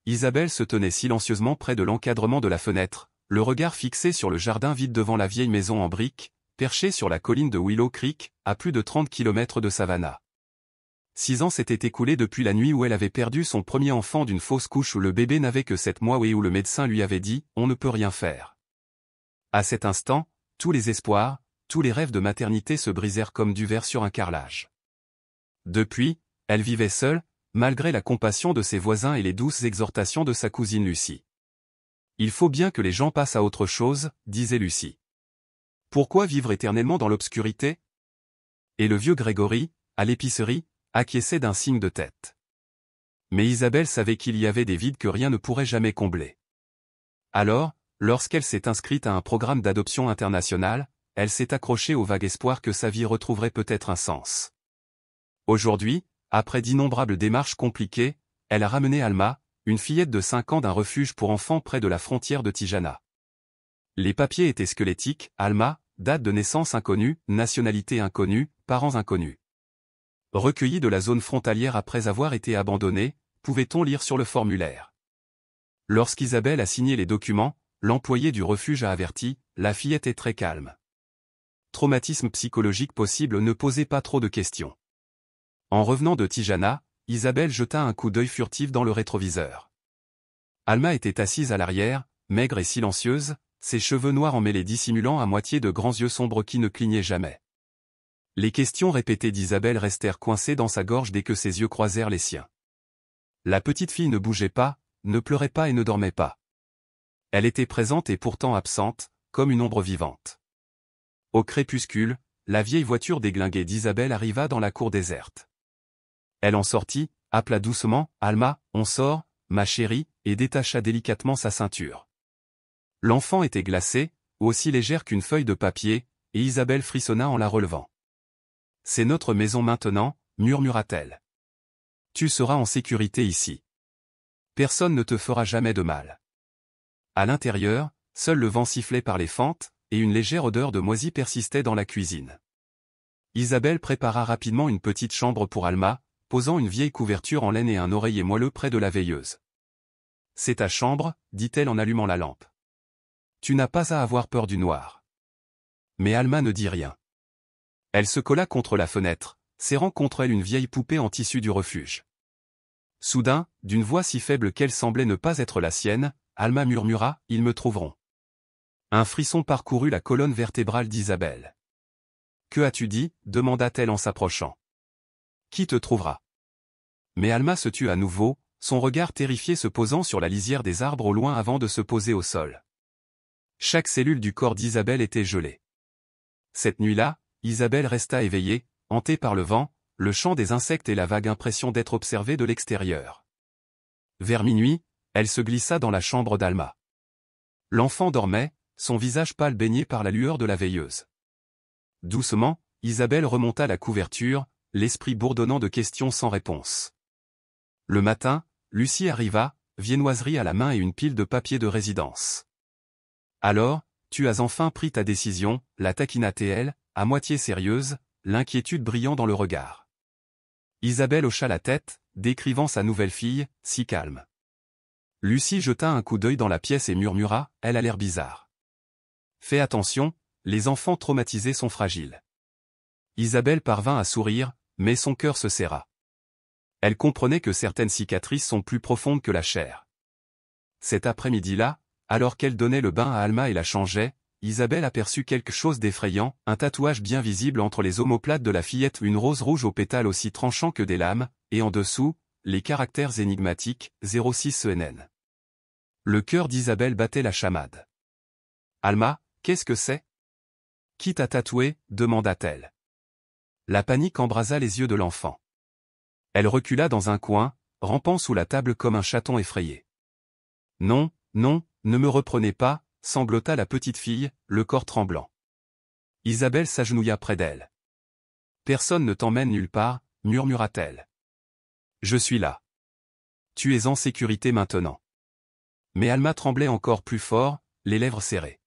Isabelle se tenait silencieusement près de l'encadrement de la fenêtre, le regard fixé sur le jardin vide devant la vieille maison en briques, perchée sur la colline de Willow Creek, à plus de 30 km de Savannah. 6 ans s'étaient écoulés depuis la nuit où elle avait perdu son premier enfant d'une fausse couche où le bébé n'avait que 7 mois et où le médecin lui avait dit « on ne peut rien faire ». À cet instant, tous les espoirs, tous les rêves de maternité se brisèrent comme du verre sur un carrelage. Depuis, elle vivait seule, malgré la compassion de ses voisins et les douces exhortations de sa cousine Lucie. « Il faut bien que les gens passent à autre chose », disait Lucie. « Pourquoi vivre éternellement dans l'obscurité ?» Et le vieux Grégory, à l'épicerie, acquiesçait d'un signe de tête. Mais Isabelle savait qu'il y avait des vides que rien ne pourrait jamais combler. Alors, lorsqu'elle s'est inscrite à un programme d'adoption internationale, elle s'est accrochée au vague espoir que sa vie retrouverait peut-être un sens. Aujourd'hui, après d'innombrables démarches compliquées, elle a ramené Alma, une fillette de 5 ans d'un refuge pour enfants près de la frontière de Tijana. Les papiers étaient squelettiques, Alma, date de naissance inconnue, nationalité inconnue, parents inconnus. Recueillie de la zone frontalière après avoir été abandonnée, pouvait-on lire sur le formulaire. Lorsqu'Isabelle a signé les documents, l'employé du refuge a averti, la fillette est très calme. Traumatisme psychologique possible ne posait pas trop de questions. En revenant de Tijana, Isabelle jeta un coup d'œil furtif dans le rétroviseur. Alma était assise à l'arrière, maigre et silencieuse, ses cheveux noirs emmêlés dissimulant à moitié de grands yeux sombres qui ne clignaient jamais. Les questions répétées d'Isabelle restèrent coincées dans sa gorge dès que ses yeux croisèrent les siens. La petite fille ne bougeait pas, ne pleurait pas et ne dormait pas. Elle était présente et pourtant absente, comme une ombre vivante. Au crépuscule, la vieille voiture déglinguée d'Isabelle arriva dans la cour déserte. Elle en sortit, appela doucement « Alma, on sort, ma chérie » et détacha délicatement sa ceinture. L'enfant était glacée, aussi légère qu'une feuille de papier, et Isabelle frissonna en la relevant. « C'est notre maison maintenant » murmura-t-elle. « Tu seras en sécurité ici. Personne ne te fera jamais de mal. » À l'intérieur, seul le vent sifflait par les fentes, et une légère odeur de moisi persistait dans la cuisine. Isabelle prépara rapidement une petite chambre pour Alma, posant une vieille couverture en laine et un oreiller moelleux près de la veilleuse. « C'est ta chambre » dit-elle en allumant la lampe. « Tu n'as pas à avoir peur du noir. » Mais Alma ne dit rien. Elle se colla contre la fenêtre, serrant contre elle une vieille poupée en tissu du refuge. Soudain, d'une voix si faible qu'elle semblait ne pas être la sienne, Alma murmura « Ils me trouveront ». Un frisson parcourut la colonne vertébrale d'Isabelle. « Que as-tu dit » demanda-t-elle en s'approchant. « Qui te trouvera » Mais Alma se tut à nouveau, son regard terrifié se posant sur la lisière des arbres au loin avant de se poser au sol. Chaque cellule du corps d'Isabelle était gelée. Cette nuit-là, Isabelle resta éveillée, hantée par le vent, le chant des insectes et la vague impression d'être observée de l'extérieur. Vers minuit, elle se glissa dans la chambre d'Alma. L'enfant dormait, son visage pâle baigné par la lueur de la veilleuse. Doucement, Isabelle remonta la couverture, l'esprit bourdonnant de questions sans réponse. Le matin, Lucie arriva, viennoiserie à la main et une pile de papiers de résidence. « Alors, tu as enfin pris ta décision » la taquina-t-elle, à moitié sérieuse, l'inquiétude brillant dans le regard. Isabelle hocha la tête, décrivant sa nouvelle fille, si calme. Lucie jeta un coup d'œil dans la pièce et murmura « Elle a l'air bizarre. » Fais attention, les enfants traumatisés sont fragiles. Isabelle parvint à sourire, mais son cœur se serra. Elle comprenait que certaines cicatrices sont plus profondes que la chair. Cet après-midi-là, alors qu'elle donnait le bain à Alma et la changeait, Isabelle aperçut quelque chose d'effrayant, un tatouage bien visible entre les omoplates de la fillette, une rose rouge aux pétales aussi tranchants que des lames, et en dessous, les caractères énigmatiques, 06 ENN. Le cœur d'Isabelle battait la chamade. « Alma, qu'est-ce que c'est ? Qui t'a tatoué » demanda-t-elle. La panique embrasa les yeux de l'enfant. Elle recula dans un coin, rampant sous la table comme un chaton effrayé. « Non, non, ne me reprenez pas » sanglota la petite fille, le corps tremblant. Isabelle s'agenouilla près d'elle. « Personne ne t'emmène nulle part » murmura-t-elle. « Je suis là. Tu es en sécurité maintenant. » Mais Alma tremblait encore plus fort, les lèvres serrées.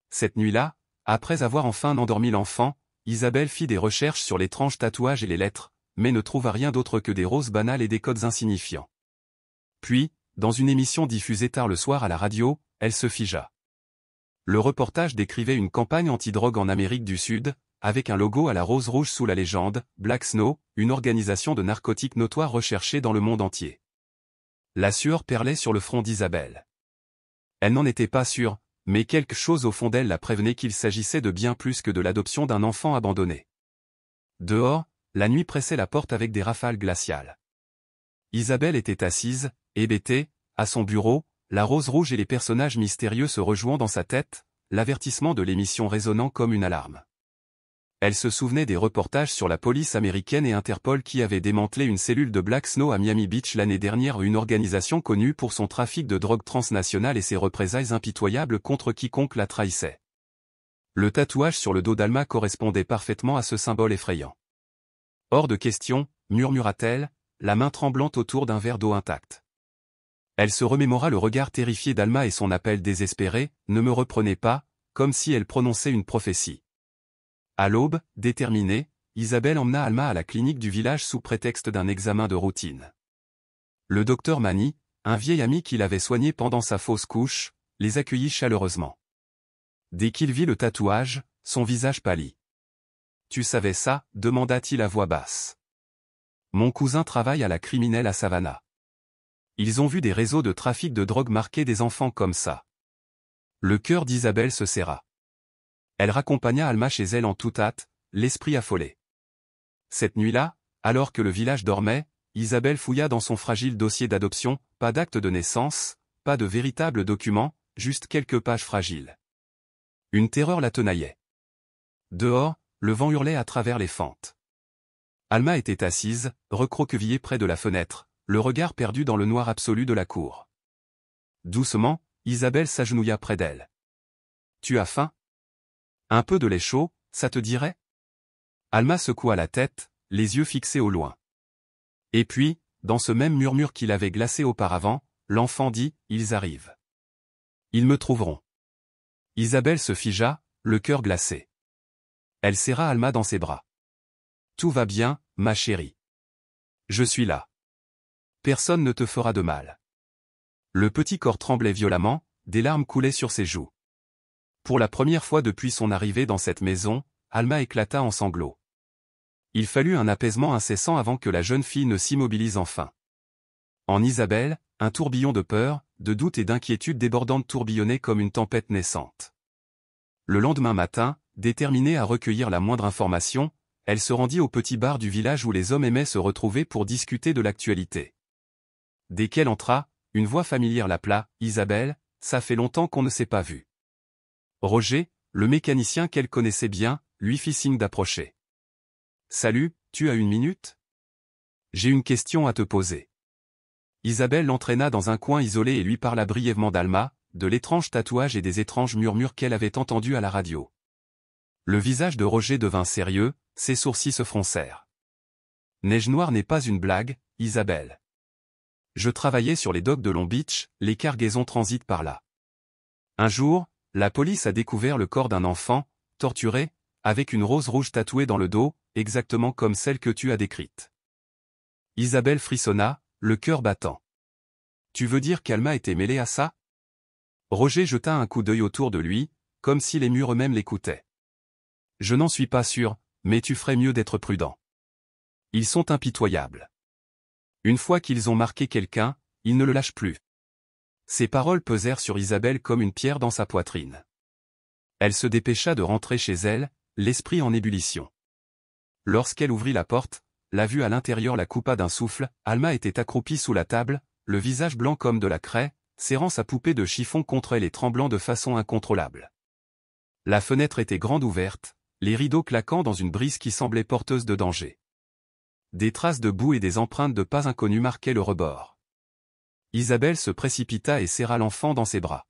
Cette nuit-là, après avoir enfin endormi l'enfant, Isabelle fit des recherches sur l'étrange tatouage et les lettres, mais ne trouva rien d'autre que des roses banales et des codes insignifiants. Puis, dans une émission diffusée tard le soir à la radio, elle se figea. Le reportage décrivait une campagne anti-drogue en Amérique du Sud, avec un logo à la rose rouge sous la légende « Black Snow », une organisation de narcotiques notoire recherchée dans le monde entier. La sueur perlait sur le front d'Isabelle. Elle n'en était pas sûre, mais quelque chose au fond d'elle la prévenait qu'il s'agissait de bien plus que de l'adoption d'un enfant abandonné. Dehors, la nuit pressait la porte avec des rafales glaciales. Isabelle était assise, hébétée, à son bureau, la rose rouge et les personnages mystérieux se rejouant dans sa tête, l'avertissement de l'émission résonnant comme une alarme. Elle se souvenait des reportages sur la police américaine et Interpol qui avaient démantelé une cellule de Black Snow à Miami Beach l'année dernière, une organisation connue pour son trafic de drogue transnationale et ses représailles impitoyables contre quiconque la trahissait. Le tatouage sur le dos d'Alma correspondait parfaitement à ce symbole effrayant. « Hors de question », murmura-t-elle, la main tremblante autour d'un verre d'eau intact. Elle se remémora le regard terrifié d'Alma et son appel désespéré, « Ne me reprenez pas », comme si elle prononçait une prophétie. À l'aube, déterminée, Isabelle emmena Alma à la clinique du village sous prétexte d'un examen de routine. Le docteur Mani, un vieil ami qui l'avait soigné pendant sa fausse couche, les accueillit chaleureusement. Dès qu'il vit le tatouage, son visage pâlit. « Tu savais ça ?» demanda-t-il à voix basse. « Mon cousin travaille à la criminelle à Savannah. Ils ont vu des réseaux de trafic de drogue marquer des enfants comme ça. » Le cœur d'Isabelle se serra. Elle raccompagna Alma chez elle en toute hâte, l'esprit affolé. Cette nuit-là, alors que le village dormait, Isabelle fouilla dans son fragile dossier d'adoption, pas d'acte de naissance, pas de véritable document, juste quelques pages fragiles. Une terreur la tenaillait. Dehors, le vent hurlait à travers les fentes. Alma était assise, recroquevillée près de la fenêtre, le regard perdu dans le noir absolu de la cour. Doucement, Isabelle s'agenouilla près d'elle. « Tu as faim ? Un peu de lait chaud, ça te dirait ?» Alma secoua la tête, les yeux fixés au loin. Et puis, dans ce même murmure qui l'avait glacé auparavant, l'enfant dit « Ils arrivent. Ils me trouveront. » Isabelle se figea, le cœur glacé. Elle serra Alma dans ses bras. « Tout va bien, ma chérie. Je suis là. Personne ne te fera de mal. » Le petit corps tremblait violemment, des larmes coulaient sur ses joues. Pour la première fois depuis son arrivée dans cette maison, Alma éclata en sanglots. Il fallut un apaisement incessant avant que la jeune fille ne s'immobilise enfin. En Isabelle, un tourbillon de peur, de doute et d'inquiétude débordante tourbillonnait comme une tempête naissante. Le lendemain matin, déterminée à recueillir la moindre information, elle se rendit au petit bar du village où les hommes aimaient se retrouver pour discuter de l'actualité. Dès qu'elle entra, une voix familière l'appela « Isabelle, ça fait longtemps qu'on ne s'est pas vu. » Roger, le mécanicien qu'elle connaissait bien, lui fit signe d'approcher. « Salut, tu as une minute ? J'ai une question à te poser. » Isabelle l'entraîna dans un coin isolé et lui parla brièvement d'Alma, de l'étrange tatouage et des étranges murmures qu'elle avait entendus à la radio. Le visage de Roger devint sérieux, ses sourcils se froncèrent. « Neige Noire n'est pas une blague, Isabelle. Je travaillais sur les docks de Long Beach, les cargaisons transitent par là. Un jour, la police a découvert le corps d'un enfant, torturé, avec une rose rouge tatouée dans le dos, exactement comme celle que tu as décrite. » Isabelle frissonna, le cœur battant. « Tu veux dire qu'Alma était mêlée à ça ?» Roger jeta un coup d'œil autour de lui, comme si les murs eux-mêmes l'écoutaient. « Je n'en suis pas sûr, mais tu ferais mieux d'être prudent. Ils sont impitoyables. Une fois qu'ils ont marqué quelqu'un, ils ne le lâchent plus. » Ces paroles pesèrent sur Isabelle comme une pierre dans sa poitrine. Elle se dépêcha de rentrer chez elle, l'esprit en ébullition. Lorsqu'elle ouvrit la porte, la vue à l'intérieur la coupa d'un souffle. Alma était accroupie sous la table, le visage blanc comme de la craie, serrant sa poupée de chiffon contre elle et tremblant de façon incontrôlable. La fenêtre était grande ouverte, les rideaux claquant dans une brise qui semblait porteuse de danger. Des traces de boue et des empreintes de pas inconnus marquaient le rebord. Isabelle se précipita et serra l'enfant dans ses bras.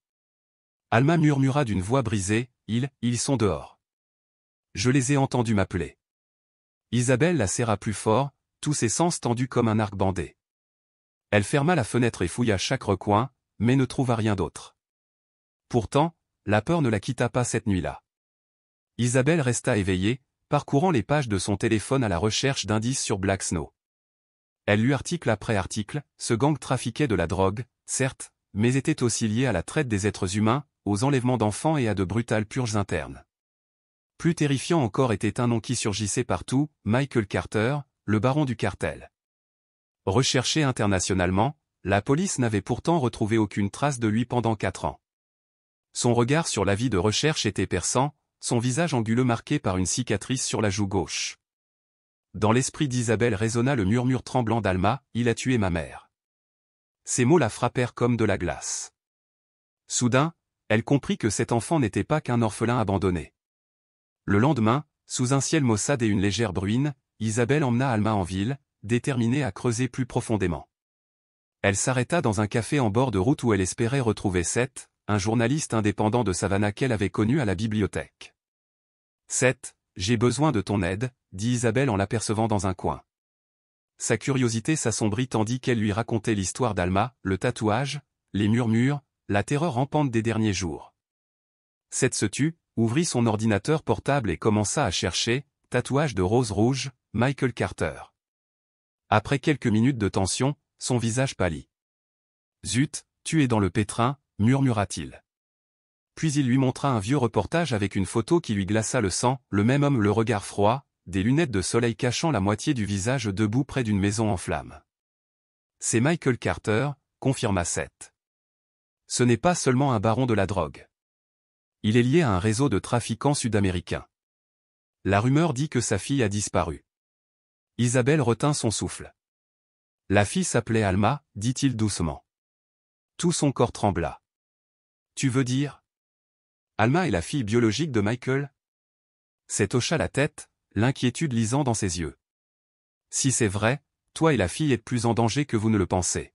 Alma murmura d'une voix brisée, « Ils sont dehors. Je les ai entendus m'appeler. » Isabelle la serra plus fort, tous ses sens tendus comme un arc bandé. Elle ferma la fenêtre et fouilla chaque recoin, mais ne trouva rien d'autre. Pourtant, la peur ne la quitta pas cette nuit-là. Isabelle resta éveillée, parcourant les pages de son téléphone à la recherche d'indices sur Black Snow. Elle lut article après article, ce gang trafiquait de la drogue, certes, mais était aussi lié à la traite des êtres humains, aux enlèvements d'enfants et à de brutales purges internes. Plus terrifiant encore était un nom qui surgissait partout, Michael Carter, le baron du cartel. Recherché internationalement, la police n'avait pourtant retrouvé aucune trace de lui pendant 4 ans. Son regard sur la vie de recherche était perçant, son visage anguleux marqué par une cicatrice sur la joue gauche. Dans l'esprit d'Isabelle résonna le murmure tremblant d'Alma, « Il a tué ma mère ». Ces mots la frappèrent comme de la glace. Soudain, elle comprit que cet enfant n'était pas qu'un orphelin abandonné. Le lendemain, sous un ciel maussade et une légère bruine, Isabelle emmena Alma en ville, déterminée à creuser plus profondément. Elle s'arrêta dans un café en bord de route où elle espérait retrouver Seth, un journaliste indépendant de Savannah qu'elle avait connu à la bibliothèque. « Seth, j'ai besoin de ton aide », dit Isabelle en l'apercevant dans un coin. Sa curiosité s'assombrit tandis qu'elle lui racontait l'histoire d'Alma, le tatouage, les murmures, la terreur rampante des derniers jours. Seth se tut, ouvrit son ordinateur portable et commença à chercher, tatouage de rose rouge, Michael Carter. Après quelques minutes de tension, son visage pâlit. « Zut, tu es dans le pétrin », murmura-t-il. Puis il lui montra un vieux reportage avec une photo qui lui glaça le sang, le même homme le regard froid, des lunettes de soleil cachant la moitié du visage debout près d'une maison en flammes. « C'est Michael Carter », confirma Seth. « Ce n'est pas seulement un baron de la drogue. Il est lié à un réseau de trafiquants sud-américains. La rumeur dit que sa fille a disparu. » Isabelle retint son souffle. « La fille s'appelait Alma », dit-il doucement. Tout son corps trembla. « Tu veux dire ? Alma est la fille biologique de Michael ?» Seth hocha la tête, l'inquiétude lisant dans ses yeux. « Si c'est vrai, toi et la fille êtes plus en danger que vous ne le pensez. »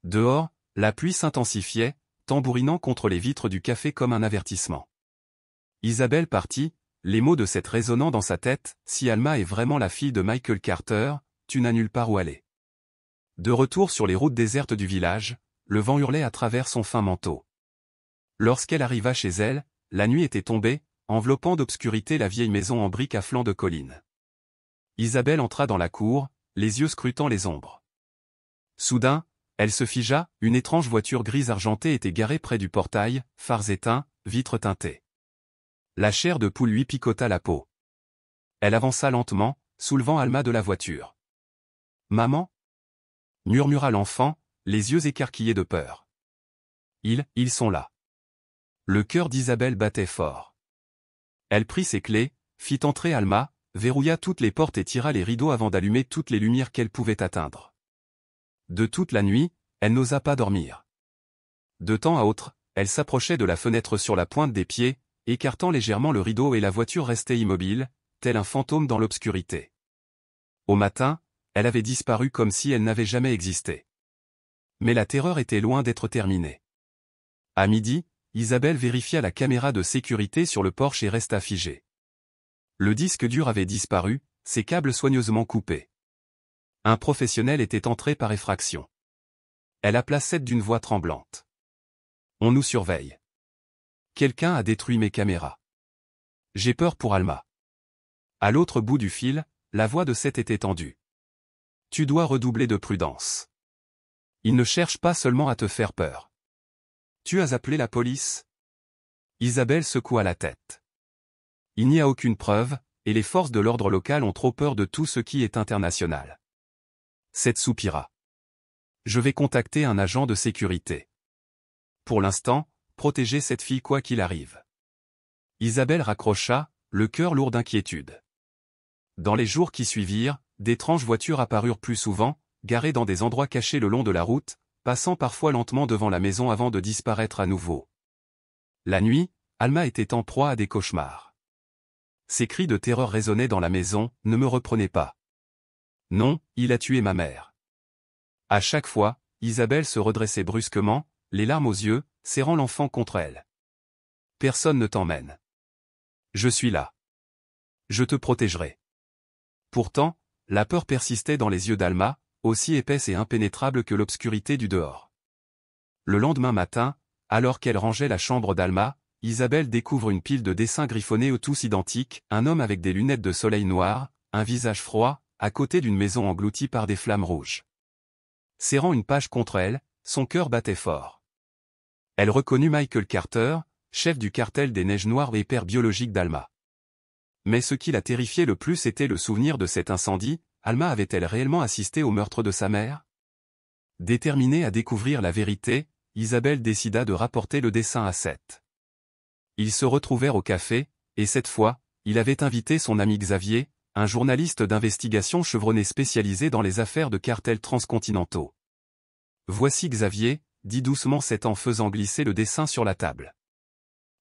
Dehors, la pluie s'intensifiait, tambourinant contre les vitres du café comme un avertissement. Isabelle partit, les mots de Seth résonnant dans sa tête, « Si Alma est vraiment la fille de Michael Carter, tu n'as nulle part où aller. » De retour sur les routes désertes du village, le vent hurlait à travers son fin manteau. Lorsqu'elle arriva chez elle, la nuit était tombée, enveloppant d'obscurité la vieille maison en briques à flanc de colline. Isabelle entra dans la cour, les yeux scrutant les ombres. Soudain, elle se figea, une étrange voiture grise argentée était garée près du portail, phares éteints, vitres teintées. La chair de poule lui picota la peau. Elle avança lentement, soulevant Alma de la voiture. « Maman ?» murmura l'enfant, les yeux écarquillés de peur. « Ils sont là. » Le cœur d'Isabelle battait fort. Elle prit ses clés, fit entrer Alma, verrouilla toutes les portes et tira les rideaux avant d'allumer toutes les lumières qu'elle pouvait atteindre. De toute la nuit, elle n'osa pas dormir. De temps à autre, elle s'approchait de la fenêtre sur la pointe des pieds, écartant légèrement le rideau et la voiture restait immobile, tel un fantôme dans l'obscurité. Au matin, elle avait disparu comme si elle n'avait jamais existé. Mais la terreur était loin d'être terminée. À midi, Isabelle vérifia la caméra de sécurité sur le porche et resta figée. Le disque dur avait disparu, ses câbles soigneusement coupés. Un professionnel était entré par effraction. Elle appela Seth d'une voix tremblante. « On nous surveille. Quelqu'un a détruit mes caméras. J'ai peur pour Alma. » À l'autre bout du fil, la voix de Seth était tendue. « Tu dois redoubler de prudence. Il ne cherche pas seulement à te faire peur. Tu as appelé la police ?» Isabelle secoua la tête. Il n'y a aucune preuve, et les forces de l'ordre local ont trop peur de tout ce qui est international. Seth soupira. Je vais contacter un agent de sécurité. Pour l'instant, protégez cette fille quoi qu'il arrive. Isabelle raccrocha, le cœur lourd d'inquiétude. Dans les jours qui suivirent, d'étranges voitures apparurent plus souvent, garées dans des endroits cachés le long de la route, passant parfois lentement devant la maison avant de disparaître à nouveau. La nuit, Alma était en proie à des cauchemars. Ses cris de terreur résonnaient dans la maison, « Ne me reprenez pas. Non, il a tué ma mère. » À chaque fois, Isabelle se redressait brusquement, les larmes aux yeux, serrant l'enfant contre elle. « Personne ne t'emmène. Je suis là. Je te protégerai. » Pourtant, la peur persistait dans les yeux d'Alma, aussi épaisse et impénétrable que l'obscurité du dehors. Le lendemain matin, alors qu'elle rangeait la chambre d'Alma, Isabelle découvre une pile de dessins griffonnés tous identiques, un homme avec des lunettes de soleil noires, un visage froid, à côté d'une maison engloutie par des flammes rouges. Serrant une page contre elle, son cœur battait fort. Elle reconnut Michael Carter, chef du cartel des Neiges Noires et père biologique d'Alma. Mais ce qui la terrifiait le plus était le souvenir de cet incendie. Alma avait-elle réellement assisté au meurtre de sa mère? Déterminée à découvrir la vérité, Isabelle décida de rapporter le dessin à Seth. Ils se retrouvèrent au café, et cette fois, il avait invité son ami Xavier, un journaliste d'investigation chevronné spécialisé dans les affaires de cartels transcontinentaux. « Voici Xavier », dit doucement Seth en faisant glisser le dessin sur la table.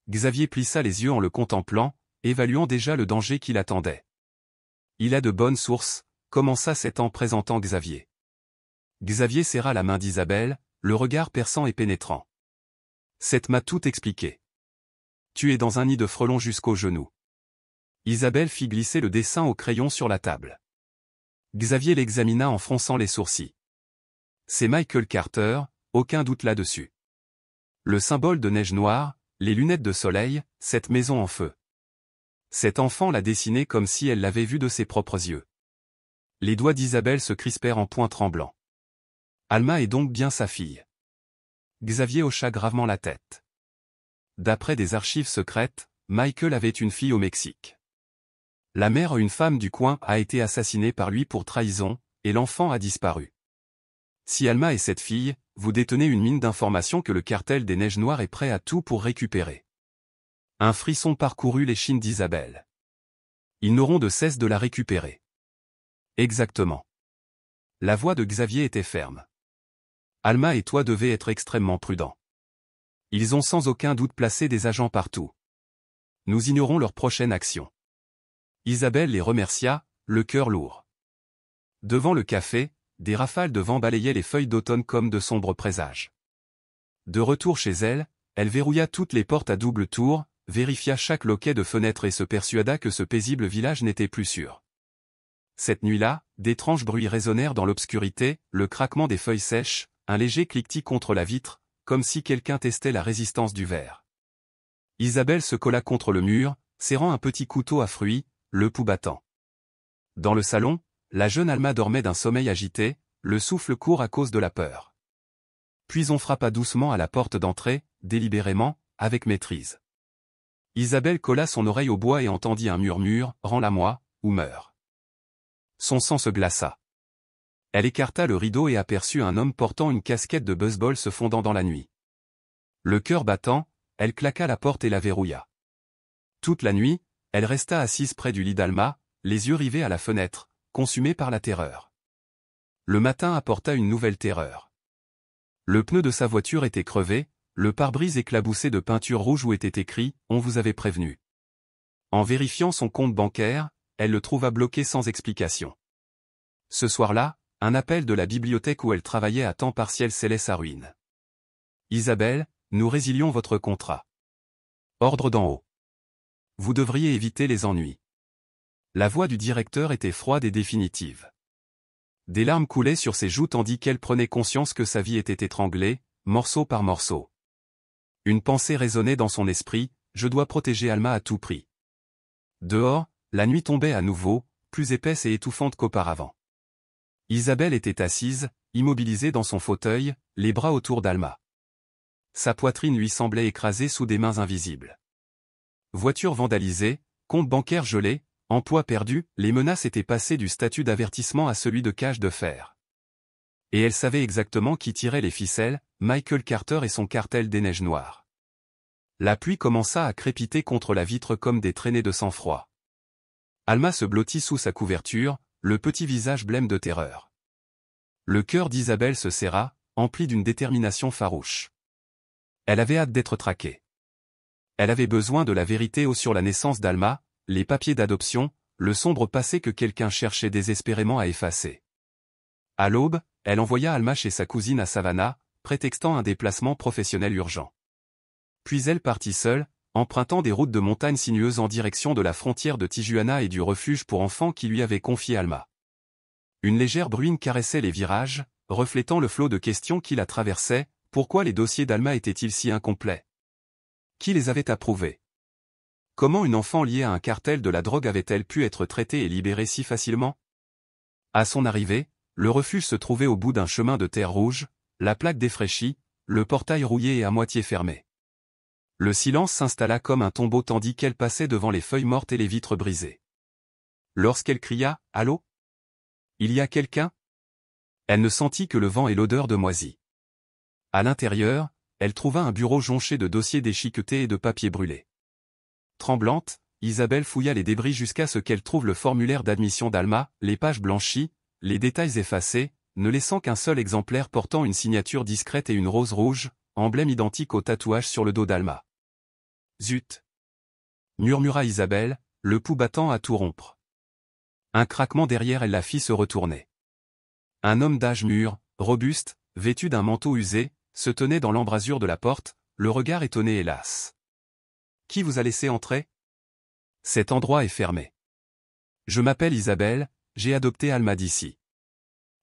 Xavier plissa les yeux en le contemplant, évaluant déjà le danger qui l'attendait. « Il a de bonnes sources », commença Seth en présentant Xavier. Xavier serra la main d'Isabelle, le regard perçant et pénétrant. « Seth m'a tout expliqué. Tu es dans un nid de frelons jusqu'aux genoux. » Isabelle fit glisser le dessin au crayon sur la table. Xavier l'examina en fronçant les sourcils. « C'est Michael Carter, aucun doute là-dessus. Le symbole de Neige Noire, les lunettes de soleil, cette maison en feu. Cet enfant l'a dessiné comme si elle l'avait vu de ses propres yeux. » Les doigts d'Isabelle se crispèrent en poings tremblants. « Alma est donc bien sa fille. » Xavier hocha gravement la tête. D'après des archives secrètes, Michael avait une fille au Mexique. La mère, une femme du coin, a été assassinée par lui pour trahison, et l'enfant a disparu. Si Alma est cette fille, vous détenez une mine d'informations que le cartel des Neiges Noires est prêt à tout pour récupérer. Un frisson parcourut l'échine d'Isabelle. Ils n'auront de cesse de la récupérer. Exactement. La voix de Xavier était ferme. Alma et toi devez être extrêmement prudents. Ils ont sans aucun doute placé des agents partout. Nous ignorons leur prochaine action. Isabelle les remercia, le cœur lourd. Devant le café, des rafales de vent balayaient les feuilles d'automne comme de sombres présages. De retour chez elle, elle verrouilla toutes les portes à double tour, vérifia chaque loquet de fenêtre et se persuada que ce paisible village n'était plus sûr. Cette nuit-là, d'étranges bruits résonnèrent dans l'obscurité, le craquement des feuilles sèches, un léger cliquetis contre la vitre, comme si quelqu'un testait la résistance du verre. Isabelle se colla contre le mur, serrant un petit couteau à fruits, le pouls battant. Dans le salon, la jeune Alma dormait d'un sommeil agité, le souffle court à cause de la peur. Puis on frappa doucement à la porte d'entrée, délibérément, avec maîtrise. Isabelle colla son oreille au bois et entendit un murmure, « Rends-la-moi, ou meurs ». Son sang se glaça. Elle écarta le rideau et aperçut un homme portant une casquette de baseball se fondant dans la nuit. Le cœur battant, elle claqua la porte et la verrouilla. Toute la nuit, elle resta assise près du lit d'Alma, les yeux rivés à la fenêtre, consumée par la terreur. Le matin apporta une nouvelle terreur. Le pneu de sa voiture était crevé, le pare-brise éclaboussé de peinture rouge où était écrit « On vous avait prévenu ». En vérifiant son compte bancaire, elle le trouva bloqué sans explication. Ce soir-là, un appel de la bibliothèque où elle travaillait à temps partiel scellait sa ruine. « Isabelle, nous résilions votre contrat. Ordre d'en haut. Vous devriez éviter les ennuis. » La voix du directeur était froide et définitive. Des larmes coulaient sur ses joues tandis qu'elle prenait conscience que sa vie était étranglée, morceau par morceau. Une pensée résonnait dans son esprit, « Je dois protéger Alma à tout prix. » Dehors, la nuit tombait à nouveau, plus épaisse et étouffante qu'auparavant. Isabelle était assise, immobilisée dans son fauteuil, les bras autour d'Alma. Sa poitrine lui semblait écrasée sous des mains invisibles. Voiture vandalisée, compte bancaire gelé, emploi perdu, les menaces étaient passées du statut d'avertissement à celui de cage de fer. Et elle savait exactement qui tirait les ficelles, Michael Carter et son cartel des Neiges Noires. La pluie commença à crépiter contre la vitre comme des traînées de sang-froid. Alma se blottit sous sa couverture, le petit visage blême de terreur. Le cœur d'Isabelle se serra, empli d'une détermination farouche. Elle avait hâte d'être traquée. Elle avait besoin de la vérité sur la naissance d'Alma, les papiers d'adoption, le sombre passé que quelqu'un cherchait désespérément à effacer. À l'aube, elle envoya Alma chez sa cousine à Savannah, prétextant un déplacement professionnel urgent. Puis elle partit seule, empruntant des routes de montagne sinueuses en direction de la frontière de Tijuana et du refuge pour enfants qui lui avait confié Alma. Une légère bruine caressait les virages, reflétant le flot de questions qui la traversaient. Pourquoi les dossiers d'Alma étaient-ils si incomplets? Qui les avait approuvés? Comment une enfant liée à un cartel de la drogue avait-elle pu être traitée et libérée si facilement? À son arrivée, le refuge se trouvait au bout d'un chemin de terre rouge, la plaque défraîchie, le portail rouillé et à moitié fermé. Le silence s'installa comme un tombeau tandis qu'elle passait devant les feuilles mortes et les vitres brisées. Lorsqu'elle cria « Allô ? Il y a quelqu'un ?» Elle ne sentit que le vent et l'odeur de moisi. À l'intérieur, elle trouva un bureau jonché de dossiers déchiquetés et de papiers brûlés. Tremblante, Isabelle fouilla les débris jusqu'à ce qu'elle trouve le formulaire d'admission d'Alma, les pages blanchies, les détails effacés, ne laissant qu'un seul exemplaire portant une signature discrète et une rose rouge, emblème identique au tatouage sur le dos d'Alma. « Zut !» murmura Isabelle, le pouls battant à tout rompre. Un craquement derrière elle la fit se retourner. Un homme d'âge mûr, robuste, vêtu d'un manteau usé, se tenait dans l'embrasure de la porte, le regard étonné et las. « Qui vous a laissé entrer ? Cet endroit est fermé. Je m'appelle Isabelle, j'ai adopté Alma d'ici.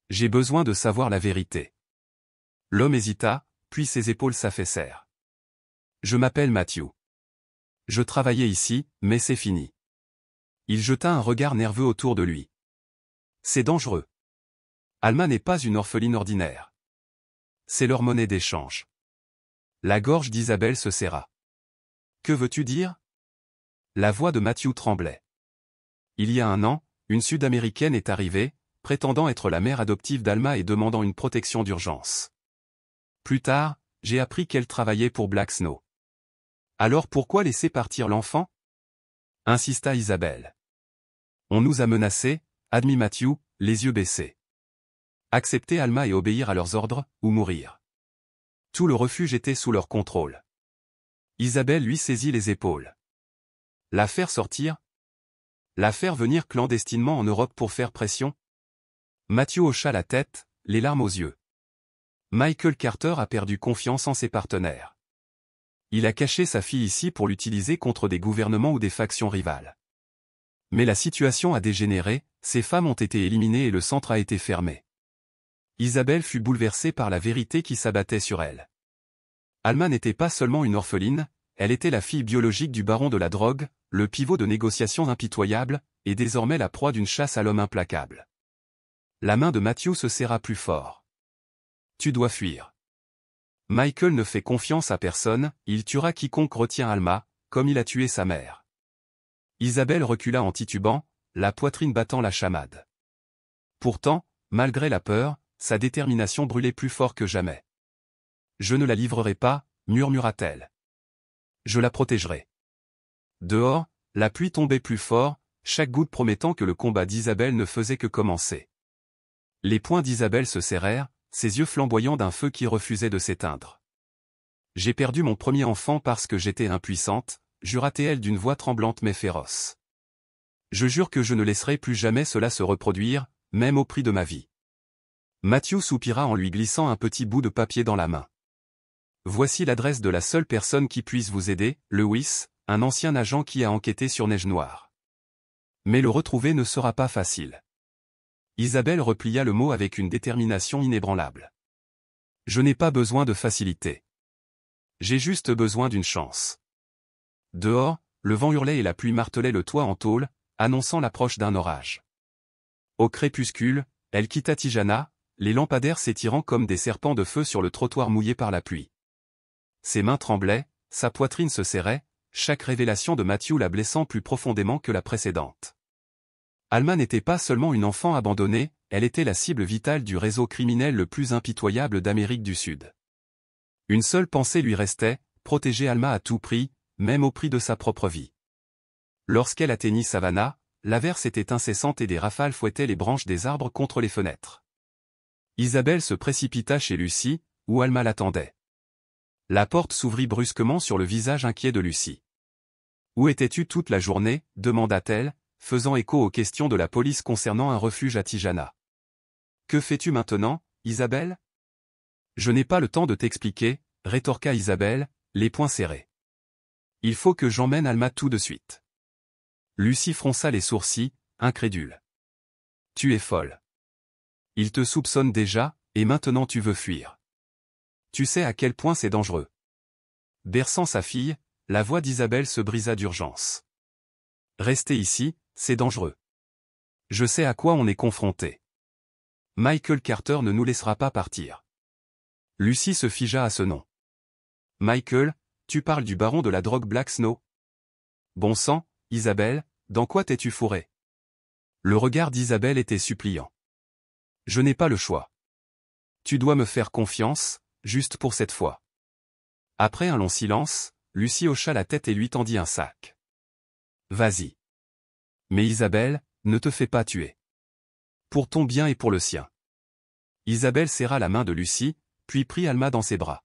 J'ai besoin de savoir la vérité. » L'homme hésita, puis ses épaules s'affaissèrent. « Je m'appelle Matthew. Je travaillais ici, mais c'est fini. » Il jeta un regard nerveux autour de lui. « C'est dangereux. Alma n'est pas une orpheline ordinaire. C'est leur monnaie d'échange. » La gorge d'Isabelle se serra. « Que veux-tu dire ? » La voix de Matthew tremblait. « Il y a un an, une Sud-Américaine est arrivée, prétendant être la mère adoptive d'Alma et demandant une protection d'urgence. Plus tard, j'ai appris qu'elle travaillait pour Black Snow. Alors pourquoi laisser partir l'enfant ? Insista Isabelle. On nous a menacés, admit Matthew, les yeux baissés. Accepter Alma et obéir à leurs ordres, ou mourir. Tout le refuge était sous leur contrôle. Isabelle lui saisit les épaules. La faire sortir ? La faire venir clandestinement en Europe pour faire pression ? Matthew hocha la tête, les larmes aux yeux. Michael Carter a perdu confiance en ses partenaires. Il a caché sa fille ici pour l'utiliser contre des gouvernements ou des factions rivales. Mais la situation a dégénéré, ces femmes ont été éliminées et le centre a été fermé. Isabelle fut bouleversée par la vérité qui s'abattait sur elle. Alma n'était pas seulement une orpheline, elle était la fille biologique du baron de la drogue, le pivot de négociations impitoyables, et désormais la proie d'une chasse à l'homme implacable. La main de Matthew se serra plus fort. « Tu dois fuir. Michael ne fait confiance à personne, il tuera quiconque retient Alma, comme il a tué sa mère. » Isabelle recula en titubant, la poitrine battant la chamade. Pourtant, malgré la peur, sa détermination brûlait plus fort que jamais. « Je ne la livrerai pas, » murmura-t-elle. « Je la protégerai. » Dehors, la pluie tombait plus fort, chaque goutte promettant que le combat d'Isabelle ne faisait que commencer. Les poings d'Isabelle se serrèrent, ses yeux flamboyants d'un feu qui refusait de s'éteindre. « J'ai perdu mon premier enfant parce que j'étais impuissante, » jura-t-elle d'une voix tremblante mais féroce. « Je jure que je ne laisserai plus jamais cela se reproduire, même au prix de ma vie. » Matthew soupira en lui glissant un petit bout de papier dans la main. « Voici l'adresse de la seule personne qui puisse vous aider, Lewis, un ancien agent qui a enquêté sur Neige Noire. Mais le retrouver ne sera pas facile. » Isabelle replia le mot avec une détermination inébranlable. « Je n'ai pas besoin de facilité. J'ai juste besoin d'une chance. » Dehors, le vent hurlait et la pluie martelait le toit en tôle, annonçant l'approche d'un orage. Au crépuscule, elle quitta Tijana, les lampadaires s'étirant comme des serpents de feu sur le trottoir mouillé par la pluie. Ses mains tremblaient, sa poitrine se serrait, chaque révélation de Matthew la blessant plus profondément que la précédente. Alma n'était pas seulement une enfant abandonnée, elle était la cible vitale du réseau criminel le plus impitoyable d'Amérique du Sud. Une seule pensée lui restait, protéger Alma à tout prix, même au prix de sa propre vie. Lorsqu'elle atteignit Savannah, l'averse était incessante et des rafales fouettaient les branches des arbres contre les fenêtres. Isabelle se précipita chez Lucie, où Alma l'attendait. La porte s'ouvrit brusquement sur le visage inquiet de Lucie. « Où étais-tu toute la journée ?» demanda-t-elle, faisant écho aux questions de la police concernant un refuge à Tijana. « Que fais-tu maintenant, Isabelle ?»« Je n'ai pas le temps de t'expliquer, » rétorqua Isabelle, les poings serrés. « Il faut que j'emmène Alma tout de suite. » Lucie fronça les sourcils, incrédule. « Tu es folle. Il te soupçonne déjà, et maintenant tu veux fuir. Tu sais à quel point c'est dangereux. » Berçant sa fille, la voix d'Isabelle se brisa d'urgence. « Rester ici, c'est dangereux. Je sais à quoi on est confronté. Michael Carter ne nous laissera pas partir. Lucie se figea à ce nom. Michael, tu parles du baron de la drogue Black Snow? Bon sang, Isabelle, dans quoi t'es-tu fourrée? Le regard d'Isabelle était suppliant. Je n'ai pas le choix. Tu dois me faire confiance, juste pour cette fois. Après un long silence, Lucie hocha la tête et lui tendit un sac. Vas-y. Mais Isabelle, ne te fais pas tuer. Pour ton bien et pour le sien. Isabelle serra la main de Lucie, puis prit Alma dans ses bras.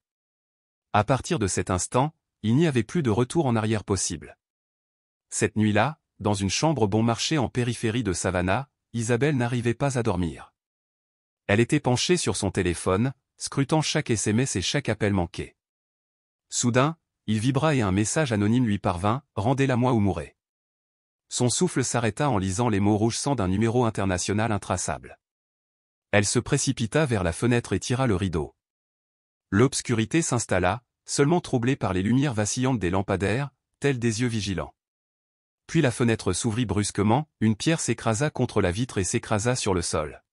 À partir de cet instant, il n'y avait plus de retour en arrière possible. Cette nuit-là, dans une chambre bon marché en périphérie de Savannah, Isabelle n'arrivait pas à dormir. Elle était penchée sur son téléphone, scrutant chaque SMS et chaque appel manqué. Soudain, il vibra et un message anonyme lui parvint, « Rendez-la-moi ou mourrez ». Son souffle s'arrêta en lisant les mots rouge sang d'un numéro international intraçable. Elle se précipita vers la fenêtre et tira le rideau. L'obscurité s'installa, seulement troublée par les lumières vacillantes des lampadaires, tels des yeux vigilants. Puis la fenêtre s'ouvrit brusquement, une pierre s'écrasa contre la vitre et s'écrasa sur le sol.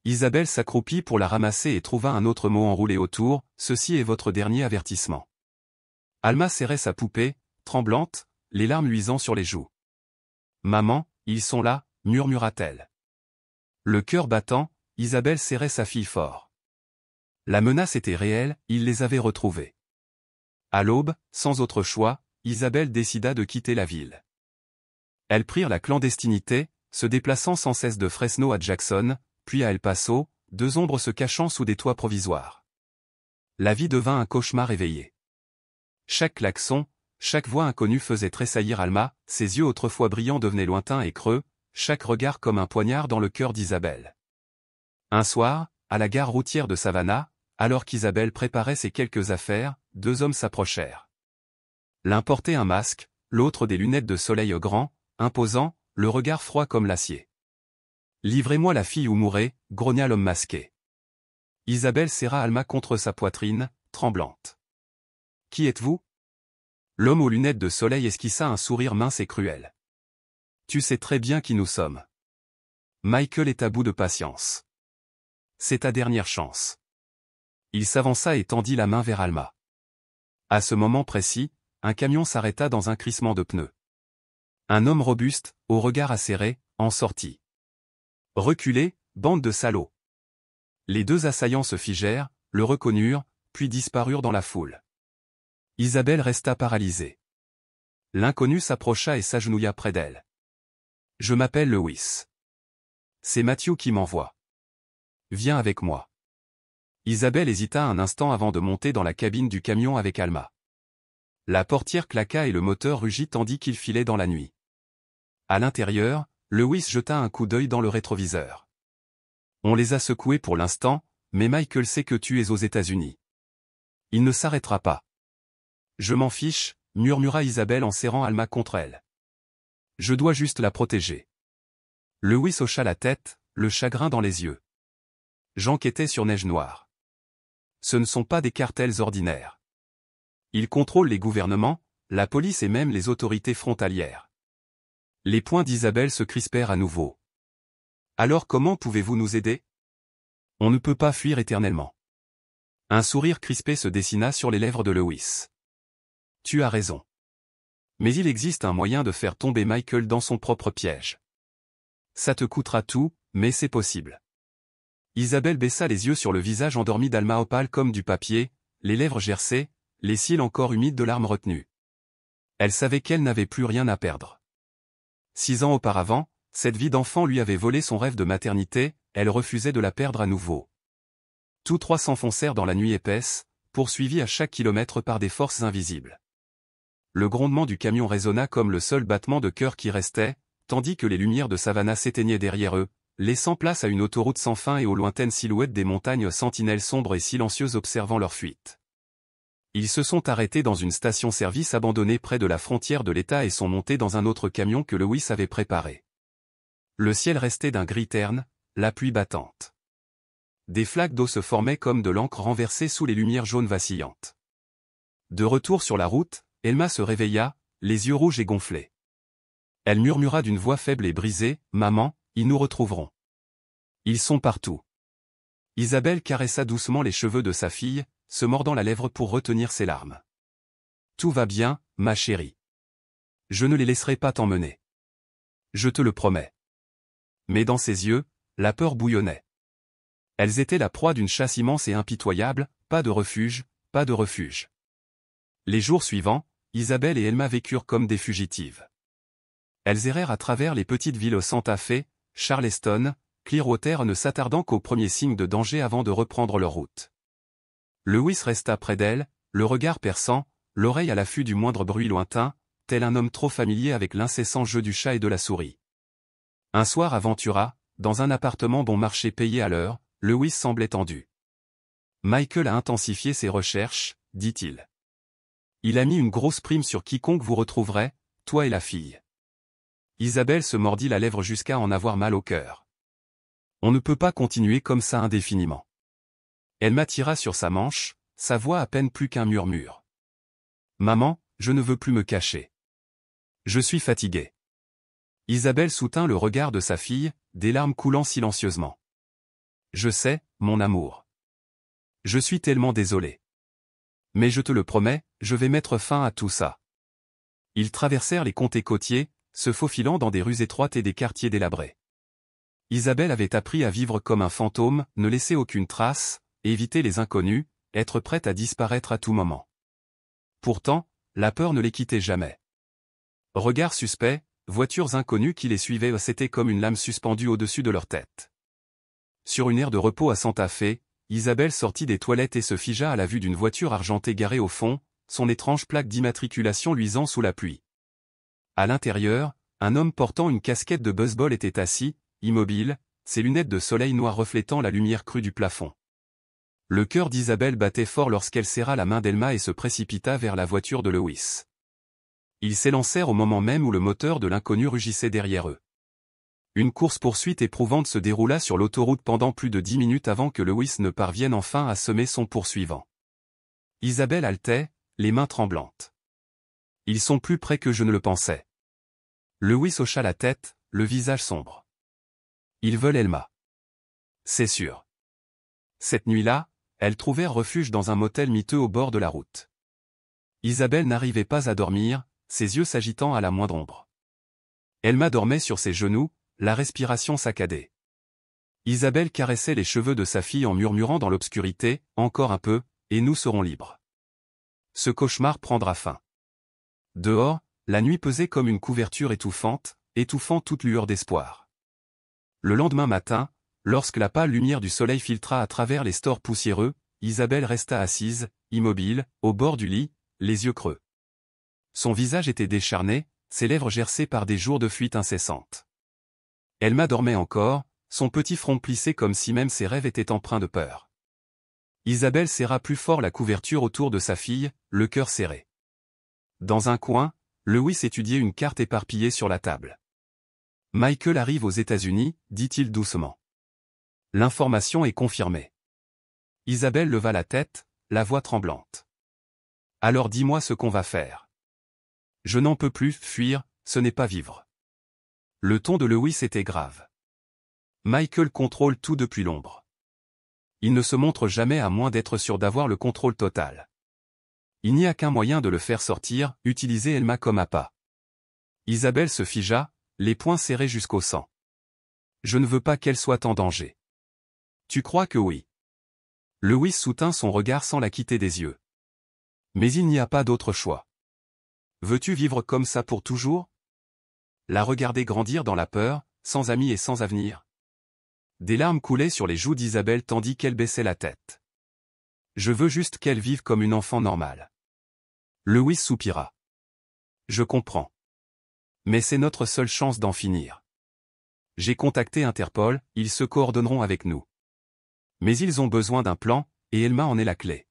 Isabelle s'accroupit pour la ramasser et trouva un autre mot enroulé autour, « Ceci est votre dernier avertissement ». Alma serrait sa poupée, tremblante, les larmes luisant sur les joues. « Maman, ils sont là », murmura-t-elle. Le cœur battant, Isabelle serrait sa fille fort. La menace était réelle, il les avait retrouvés. À l'aube, sans autre choix, Isabelle décida de quitter la ville. Elles prirent la clandestinité, se déplaçant sans cesse de Fresno à Jackson, puis à El Paso, deux ombres se cachant sous des toits provisoires. La vie devint un cauchemar éveillé. Chaque klaxon, chaque voix inconnue faisait tressaillir Alma, ses yeux autrefois brillants devenaient lointains et creux, chaque regard comme un poignard dans le cœur d'Isabelle. Un soir, à la gare routière de Savannah, alors qu'Isabelle préparait ses quelques affaires, deux hommes s'approchèrent. L'un portait un masque, l'autre des lunettes de soleil grands, imposants, le regard froid comme l'acier. « Livrez-moi la fille ou mourrez », grogna l'homme masqué. Isabelle serra Alma contre sa poitrine, tremblante. « Qui êtes-vous » L'homme aux lunettes de soleil esquissa un sourire mince et cruel. « Tu sais très bien qui nous sommes. Michael est à bout de patience. C'est ta dernière chance. » Il s'avança et tendit la main vers Alma. À ce moment précis, un camion s'arrêta dans un crissement de pneus. Un homme robuste, au regard acéré, en sortit. « Reculez, bande de salauds !» Les deux assaillants se figèrent, le reconnurent, puis disparurent dans la foule. Isabelle resta paralysée. L'inconnu s'approcha et s'agenouilla près d'elle. « Je m'appelle Lewis. C'est Matthew qui m'envoie. Viens avec moi. » Isabelle hésita un instant avant de monter dans la cabine du camion avec Alma. La portière claqua et le moteur rugit tandis qu'il filait dans la nuit. À l'intérieur, Lewis jeta un coup d'œil dans le rétroviseur. « On les a secoués pour l'instant, mais Michael sait que tu es aux États-Unis. Il ne s'arrêtera pas. »« Je m'en fiche », murmura Isabelle en serrant Alma contre elle. « Je dois juste la protéger. » Lewis hocha la tête, le chagrin dans les yeux. J'enquêtais sur Neige Noire. Ce ne sont pas des cartels ordinaires. Ils contrôlent les gouvernements, la police et même les autorités frontalières. Les poings d'Isabelle se crispèrent à nouveau. Alors comment pouvez-vous nous aider? On ne peut pas fuir éternellement. Un sourire crispé se dessina sur les lèvres de Lewis. Tu as raison. Mais il existe un moyen de faire tomber Michael dans son propre piège. Ça te coûtera tout, mais c'est possible. Isabelle baissa les yeux sur le visage endormi d'Alma opale comme du papier, les lèvres gercées, les cils encore humides de larmes retenues. Elle savait qu'elle n'avait plus rien à perdre. 6 ans auparavant, cette vie d'enfant lui avait volé son rêve de maternité, elle refusait de la perdre à nouveau. Tous trois s'enfoncèrent dans la nuit épaisse, poursuivis à chaque kilomètre par des forces invisibles. Le grondement du camion résonna comme le seul battement de cœur qui restait, tandis que les lumières de Savannah s'éteignaient derrière eux, laissant place à une autoroute sans fin et aux lointaines silhouettes des montagnes sentinelles sombres et silencieuses observant leur fuite. Ils se sont arrêtés dans une station-service abandonnée près de la frontière de l'État et sont montés dans un autre camion que Lewis avait préparé. Le ciel restait d'un gris terne, la pluie battante. Des flaques d'eau se formaient comme de l'encre renversée sous les lumières jaunes vacillantes. De retour sur la route, Elma se réveilla, les yeux rouges et gonflés. Elle murmura d'une voix faible et brisée, « Maman, ils nous retrouveront. Ils sont partout. Isabelle caressa doucement les cheveux de sa fille, se mordant la lèvre pour retenir ses larmes. Tout va bien, ma chérie. Je ne les laisserai pas t'emmener. Je te le promets. Mais dans ses yeux, la peur bouillonnait. Elles étaient la proie d'une chasse immense et impitoyable, pas de refuge, pas de refuge. Les jours suivants, Isabelle et Elma vécurent comme des fugitives. Elles errèrent à travers les petites villes Santa Fe, Charleston, Clearwater, ne s'attardant qu'aux premiers signes de danger avant de reprendre leur route. Lewis resta près d'elle, le regard perçant, l'oreille à l'affût du moindre bruit lointain, tel un homme trop familier avec l'incessant jeu du chat et de la souris. Un soir aventura, dans un appartement bon marché payé à l'heure, Lewis semblait tendu. Michael a intensifié ses recherches, dit-il. Il a mis une grosse prime sur quiconque vous retrouverait, toi et la fille. Isabelle se mordit la lèvre jusqu'à en avoir mal au cœur. On ne peut pas continuer comme ça indéfiniment. Elle m'attira sur sa manche, sa voix à peine plus qu'un murmure. Maman, je ne veux plus me cacher. Je suis fatiguée. Isabelle soutint le regard de sa fille, des larmes coulant silencieusement. Je sais, mon amour. Je suis tellement désolé. Mais je te le promets, je vais mettre fin à tout ça. Ils traversèrent les comtés côtiers, se faufilant dans des rues étroites et des quartiers délabrés. Isabelle avait appris à vivre comme un fantôme, ne laisser aucune trace, éviter les inconnus, être prête à disparaître à tout moment. Pourtant, la peur ne les quittait jamais. Regards suspects, voitures inconnues qui les suivaient, c'était comme une lame suspendue au-dessus de leur tête. Sur une aire de repos à Santa Fe, Isabelle sortit des toilettes et se figea à la vue d'une voiture argentée garée au fond, son étrange plaque d'immatriculation luisant sous la pluie. À l'intérieur, un homme portant une casquette de baseball était assis, immobile, ses lunettes de soleil noir reflétant la lumière crue du plafond. Le cœur d'Isabelle battait fort lorsqu'elle serra la main d'Elma et se précipita vers la voiture de Lewis. Ils s'élancèrent au moment même où le moteur de l'inconnu rugissait derrière eux. Une course-poursuite éprouvante se déroula sur l'autoroute pendant plus de 10 minutes avant que Lewis ne parvienne enfin à semer son poursuivant. Isabelle haletait, les mains tremblantes. Ils sont plus près que je ne le pensais. Lewis hocha la tête, le visage sombre. Ils veulent Elma. C'est sûr. Cette nuit-là, elles trouvèrent refuge dans un motel miteux au bord de la route. Isabelle n'arrivait pas à dormir, ses yeux s'agitant à la moindre ombre. Elma dormait sur ses genoux, la respiration saccadée. Isabelle caressait les cheveux de sa fille en murmurant dans l'obscurité, « Encore un peu, et nous serons libres. » Ce cauchemar prendra fin. Dehors, la nuit pesait comme une couverture étouffante, étouffant toute lueur d'espoir. Le lendemain matin, lorsque la pâle lumière du soleil filtra à travers les stores poussiéreux, Isabelle resta assise, immobile, au bord du lit, les yeux creux. Son visage était décharné, ses lèvres gercées par des jours de fuite incessante. Elma dormait encore, son petit front plissé comme si même ses rêves étaient empreints de peur. Isabelle serra plus fort la couverture autour de sa fille, le cœur serré. Dans un coin, Lewis étudiait une carte éparpillée sur la table. « Michael arrive aux États-Unis, dit-il doucement. L'information est confirmée. » Isabelle leva la tête, la voix tremblante. « Alors dis-moi ce qu'on va faire. Je n'en peux plus, fuir, ce n'est pas vivre. » Le ton de Lewis était grave. Michael contrôle tout depuis l'ombre. Il ne se montre jamais à moins d'être sûr d'avoir le contrôle total. Il n'y a qu'un moyen de le faire sortir, utiliser Elma comme appât. Isabelle se figea, les poings serrés jusqu'au sang. Je ne veux pas qu'elle soit en danger. Tu crois que oui? Lewis soutint son regard sans la quitter des yeux. Mais il n'y a pas d'autre choix. Veux-tu vivre comme ça pour toujours? La regarder grandir dans la peur, sans amis et sans avenir. Des larmes coulaient sur les joues d'Isabelle tandis qu'elle baissait la tête. Je veux juste qu'elle vive comme une enfant normale. Lewis soupira. Je comprends. Mais c'est notre seule chance d'en finir. J'ai contacté Interpol, ils se coordonneront avec nous. Mais ils ont besoin d'un plan, et Elma en est la clé.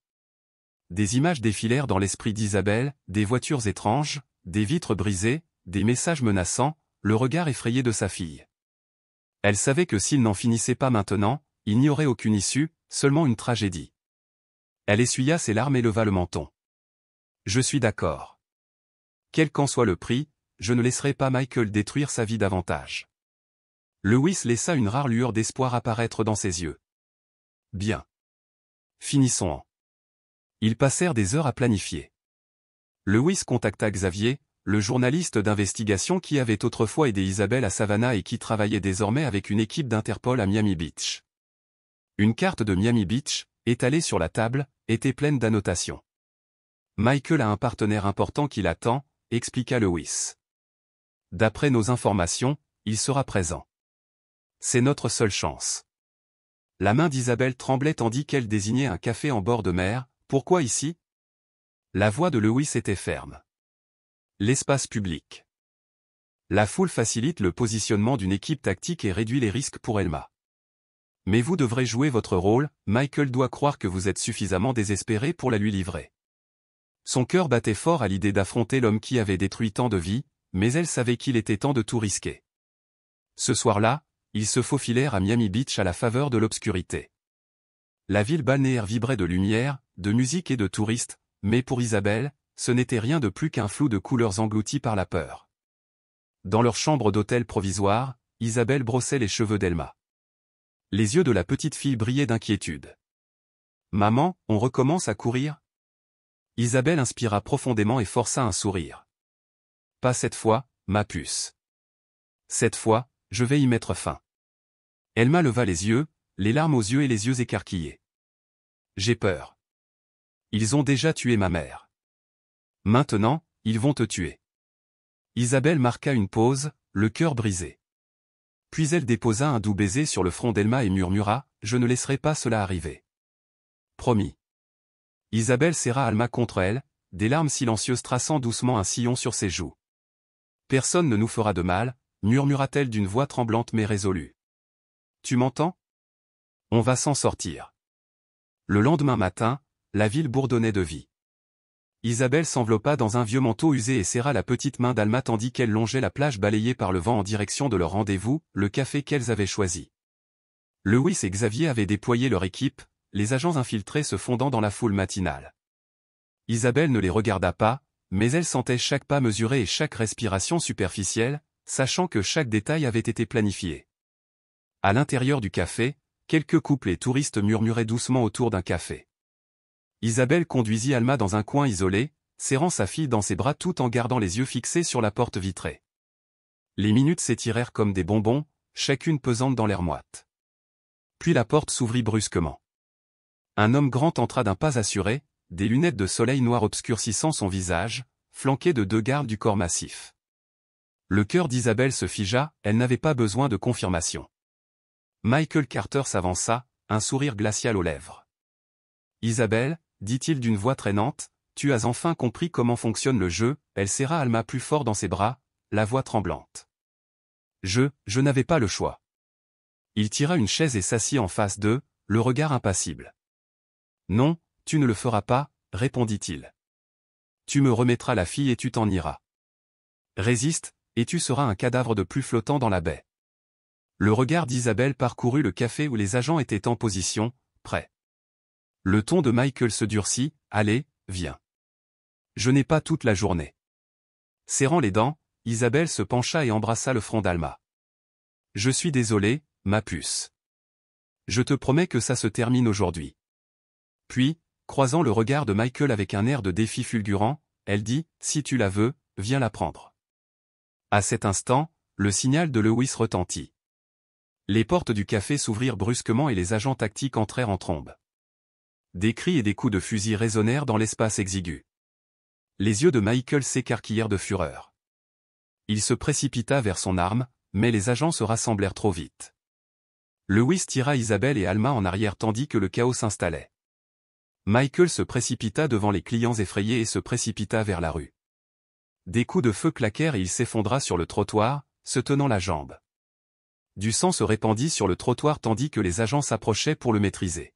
Des images défilèrent dans l'esprit d'Isabelle, des voitures étranges, des vitres brisées, des messages menaçants, le regard effrayé de sa fille. Elle savait que s'il n'en finissait pas maintenant, il n'y aurait aucune issue, seulement une tragédie. Elle essuya ses larmes et leva le menton. Je suis d'accord. Quel qu'en soit le prix, je ne laisserai pas Michael détruire sa vie davantage. Lewis laissa une rare lueur d'espoir apparaître dans ses yeux. Bien. Finissons-en. Ils passèrent des heures à planifier. Lewis contacta Xavier, le journaliste d'investigation qui avait autrefois aidé Isabelle à Savannah et qui travaillait désormais avec une équipe d'Interpol à Miami Beach. Une carte de Miami Beach, étalée sur la table, était pleine d'annotations. Michael a un partenaire important qui l'attend, expliqua Lewis. D'après nos informations, il sera présent. C'est notre seule chance. La main d'Isabelle tremblait tandis qu'elle désignait un café en bord de mer. Pourquoi ici? La voix de Lewis était ferme. L'espace public. La foule facilite le positionnement d'une équipe tactique et réduit les risques pour Elma. Mais vous devrez jouer votre rôle, Michael doit croire que vous êtes suffisamment désespéré pour la lui livrer. Son cœur battait fort à l'idée d'affronter l'homme qui avait détruit tant de vies, mais elle savait qu'il était temps de tout risquer. Ce soir-là, ils se faufilèrent à Miami Beach à la faveur de l'obscurité. La ville balnéaire vibrait de lumière, de musique et de touristes, mais pour Isabelle, ce n'était rien de plus qu'un flou de couleurs englouties par la peur. Dans leur chambre d'hôtel provisoire, Isabelle brossait les cheveux d'Elma. Les yeux de la petite fille brillaient d'inquiétude. « Maman, on recommence à courir ?» Isabelle inspira profondément et força un sourire. « Pas cette fois, ma puce. Cette fois, je vais y mettre fin. » Elma leva les yeux, les larmes aux yeux et les yeux écarquillés. « J'ai peur. Ils ont déjà tué ma mère. Maintenant, ils vont te tuer. » Isabelle marqua une pause, le cœur brisé. Puis elle déposa un doux baiser sur le front d'Elma et murmura, « Je ne laisserai pas cela arriver. » Promis. Isabelle serra Alma contre elle, des larmes silencieuses traçant doucement un sillon sur ses joues. « Personne ne nous fera de mal, » murmura-t-elle d'une voix tremblante mais résolue. « Tu m'entends? On va s'en sortir. » Le lendemain matin, la ville bourdonnait de vie. Isabelle s'enveloppa dans un vieux manteau usé et serra la petite main d'Alma tandis qu'elle longeait la plage balayée par le vent en direction de leur rendez-vous, le café qu'elles avaient choisi. Lewis et Xavier avaient déployé leur équipe, les agents infiltrés se fondant dans la foule matinale. Isabelle ne les regarda pas, mais elle sentait chaque pas mesuré et chaque respiration superficielle, sachant que chaque détail avait été planifié. À l'intérieur du café, quelques couples et touristes murmuraient doucement autour d'un café. Isabelle conduisit Alma dans un coin isolé, serrant sa fille dans ses bras tout en gardant les yeux fixés sur la porte vitrée. Les minutes s'étirèrent comme des bonbons, chacune pesante dans l'air moite. Puis la porte s'ouvrit brusquement. Un homme grand entra d'un pas assuré, des lunettes de soleil noir obscurcissant son visage, flanqué de 2 gardes du corps massif. Le cœur d'Isabelle se figea, elle n'avait pas besoin de confirmation. Michael Carter s'avança, un sourire glacial aux lèvres. « Isabelle, » dit-il d'une voix traînante, « tu as enfin compris comment fonctionne le jeu ?» Elle serra Alma plus fort dans ses bras, la voix tremblante. « Je n'avais pas le choix. » Il tira une chaise et s'assit en face d'eux, le regard impassible. « Non, tu ne le feras pas, » répondit-il. « Tu me remettras la fille et tu t'en iras. Résiste, et tu seras un cadavre de plus flottant dans la baie. » Le regard d'Isabelle parcourut le café où les agents étaient en position, prêts. Le ton de Michael se durcit, « Allez, viens. Je n'ai pas toute la journée. » Serrant les dents, Isabelle se pencha et embrassa le front d'Alma. « Je suis désolé, ma puce. Je te promets que ça se termine aujourd'hui. » Puis, croisant le regard de Michael avec un air de défi fulgurant, elle dit, « Si tu la veux, viens la prendre. » À cet instant, le signal de Lewis retentit. Les portes du café s'ouvrirent brusquement et les agents tactiques entrèrent en trombe. Des cris et des coups de fusil résonnèrent dans l'espace exigu. Les yeux de Michael s'écarquillèrent de fureur. Il se précipita vers son arme, mais les agents se rassemblèrent trop vite. Lewis tira Isabelle et Alma en arrière tandis que le chaos s'installait. Michael se précipita devant les clients effrayés et se précipita vers la rue. Des coups de feu claquèrent et il s'effondra sur le trottoir, se tenant la jambe. Du sang se répandit sur le trottoir tandis que les agents s'approchaient pour le maîtriser.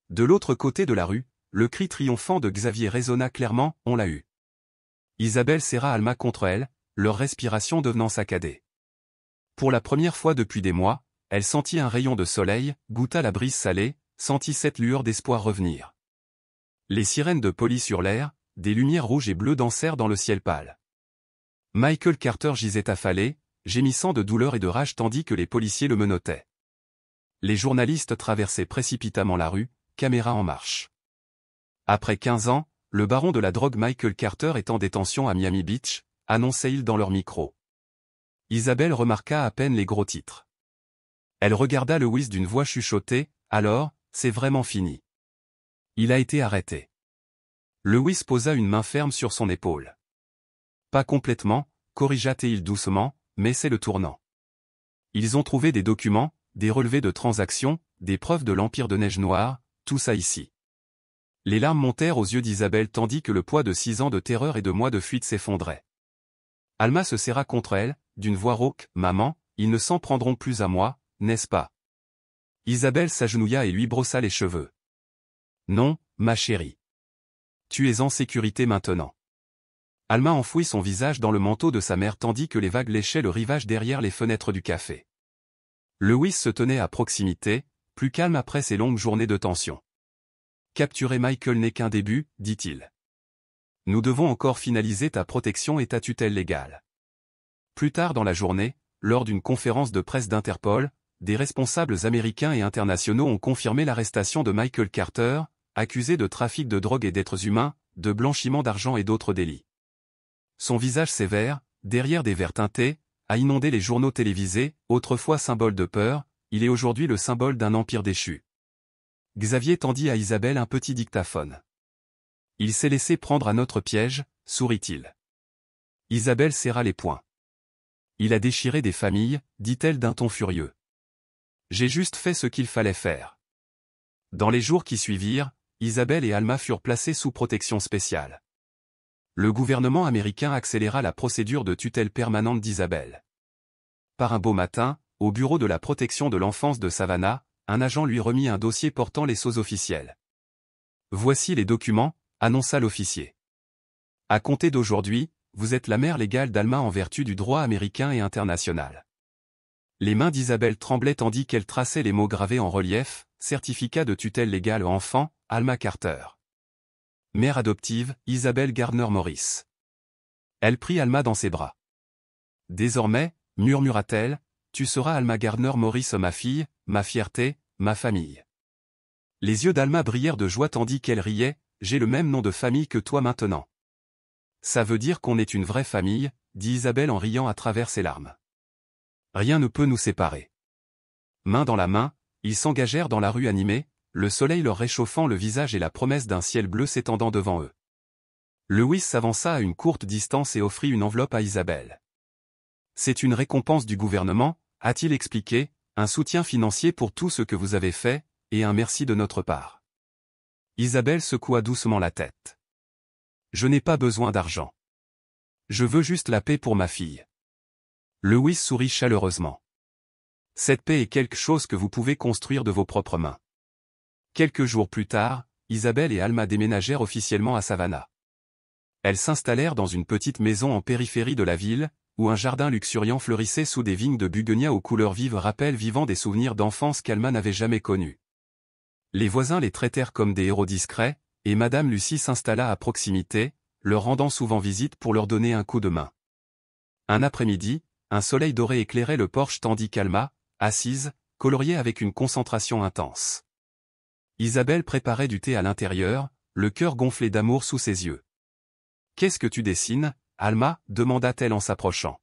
De l'autre côté de la rue, le cri triomphant de Xavier résonna clairement, « On l'a eu !» Isabelle serra Alma contre elle, leur respiration devenant saccadée. Pour la première fois depuis des mois, elle sentit un rayon de soleil, goûta la brise salée, sentit cette lueur d'espoir revenir. Les sirènes de police hurlèrent, des lumières rouges et bleues dansèrent dans le ciel pâle. Michael Carter gisait affalé, gémissant de douleur et de rage tandis que les policiers le menottaient. Les journalistes traversaient précipitamment la rue, caméra en marche. Après 15 ans, le baron de la drogue Michael Carter est en détention à Miami Beach, annonçait-il dans leur micro. Isabelle remarqua à peine les gros titres. Elle regarda Lewis d'une voix chuchotée, « Alors, c'est vraiment fini. Il a été arrêté. » Lewis posa une main ferme sur son épaule. « Pas complètement, » corrigea-t-il doucement, « mais c'est le tournant. Ils ont trouvé des documents, des relevés de transactions, des preuves de l'Empire de Neige Noire, tout ça ici. » Les larmes montèrent aux yeux d'Isabelle tandis que le poids de 6 ans de terreur et de mois de fuite s'effondrait. Alma se serra contre elle, d'une voix rauque, « Maman, ils ne s'en prendront plus à moi, n'est-ce pas ?» Isabelle s'agenouilla et lui brossa les cheveux. « Non, ma chérie. Tu es en sécurité maintenant. » Alma enfouit son visage dans le manteau de sa mère tandis que les vagues léchaient le rivage derrière les fenêtres du café. Lewis se tenait à proximité, plus calme après ces longues journées de tension. « Capturer Michael n'est qu'un début, dit-il. Nous devons encore finaliser ta protection et ta tutelle légale. » Plus tard dans la journée, lors d'une conférence de presse d'Interpol, des responsables américains et internationaux ont confirmé l'arrestation de Michael Carter, accusé de trafic de drogue et d'êtres humains, de blanchiment d'argent et d'autres délits. Son visage sévère, derrière des verres teintés, a inondé les journaux télévisés, autrefois symbole de peur, il est aujourd'hui le symbole d'un empire déchu. Xavier tendit à Isabelle un petit dictaphone. « Il s'est laissé prendre à notre piège, » sourit-il. Isabelle serra les poings. « Il a déchiré des familles, » dit-elle d'un ton furieux. « J'ai juste fait ce qu'il fallait faire. » Dans les jours qui suivirent, Isabelle et Alma furent placées sous protection spéciale. Le gouvernement américain accéléra la procédure de tutelle permanente d'Isabelle. Par un beau matin, au bureau de la protection de l'enfance de Savannah, un agent lui remit un dossier portant les sceaux officiels. « Voici les documents », annonça l'officier. « À compter d'aujourd'hui, vous êtes la mère légale d'Alma en vertu du droit américain et international. » Les mains d'Isabelle tremblaient tandis qu'elle traçait les mots gravés en relief, « Certificat de tutelle légale enfant, Alma Carter. » Mère adoptive, Isabelle Gardner Morris. Elle prit Alma dans ses bras. « Désormais, murmura-t-elle, tu seras Alma Gardner Morris, ma fille, ma fierté, ma famille. » Les yeux d'Alma brillèrent de joie tandis qu'elle riait, « J'ai le même nom de famille que toi maintenant. » Ça veut dire qu'on est une vraie famille, dit Isabelle en riant à travers ses larmes. Rien ne peut nous séparer. Main dans la main, ils s'engagèrent dans la rue animée, le soleil leur réchauffant le visage et la promesse d'un ciel bleu s'étendant devant eux. Lewis s'avança à une courte distance et offrit une enveloppe à Isabelle. « C'est une récompense du gouvernement, » a-t-il expliqué, « un soutien financier pour tout ce que vous avez fait, et un merci de notre part. » Isabelle secoua doucement la tête. « Je n'ai pas besoin d'argent. Je veux juste la paix pour ma fille. » Lewis sourit chaleureusement. « Cette paix est quelque chose que vous pouvez construire de vos propres mains. » Quelques jours plus tard, Isabelle et Alma déménagèrent officiellement à Savannah. Elles s'installèrent dans une petite maison en périphérie de la ville, où un jardin luxuriant fleurissait sous des vignes de bugonias aux couleurs vives rappellent vivant des souvenirs d'enfance qu'Alma n'avait jamais connus. Les voisins les traitèrent comme des héros discrets, et Madame Lucie s'installa à proximité, leur rendant souvent visite pour leur donner un coup de main. Un après-midi, un soleil doré éclairait le porche tandis qu'Alma, assise, coloriait avec une concentration intense. Isabelle préparait du thé à l'intérieur, le cœur gonflé d'amour sous ses yeux. « Qu'est-ce que tu dessines, Alma » demanda-t-elle en s'approchant.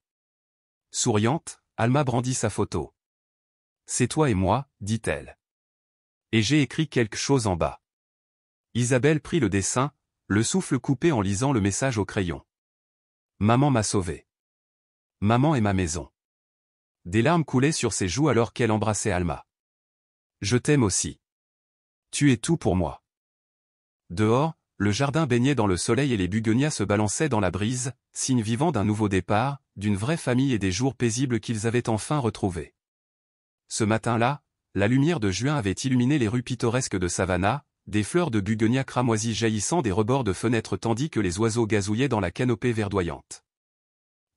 Souriante, Alma brandit sa photo. « C'est toi et moi » dit-elle. « Et j'ai écrit quelque chose en bas. » Isabelle prit le dessin, le souffle coupé en lisant le message au crayon. « Maman m'a sauvé. Maman est ma maison. » Des larmes coulaient sur ses joues alors qu'elle embrassait Alma. « Je t'aime aussi. Tu es tout pour moi. » Dehors, le jardin baignait dans le soleil et les bugonias se balançaient dans la brise, signe vivant d'un nouveau départ, d'une vraie famille et des jours paisibles qu'ils avaient enfin retrouvés. Ce matin-là, la lumière de juin avait illuminé les rues pittoresques de Savannah, des fleurs de bugonias cramoisies jaillissant des rebords de fenêtres tandis que les oiseaux gazouillaient dans la canopée verdoyante.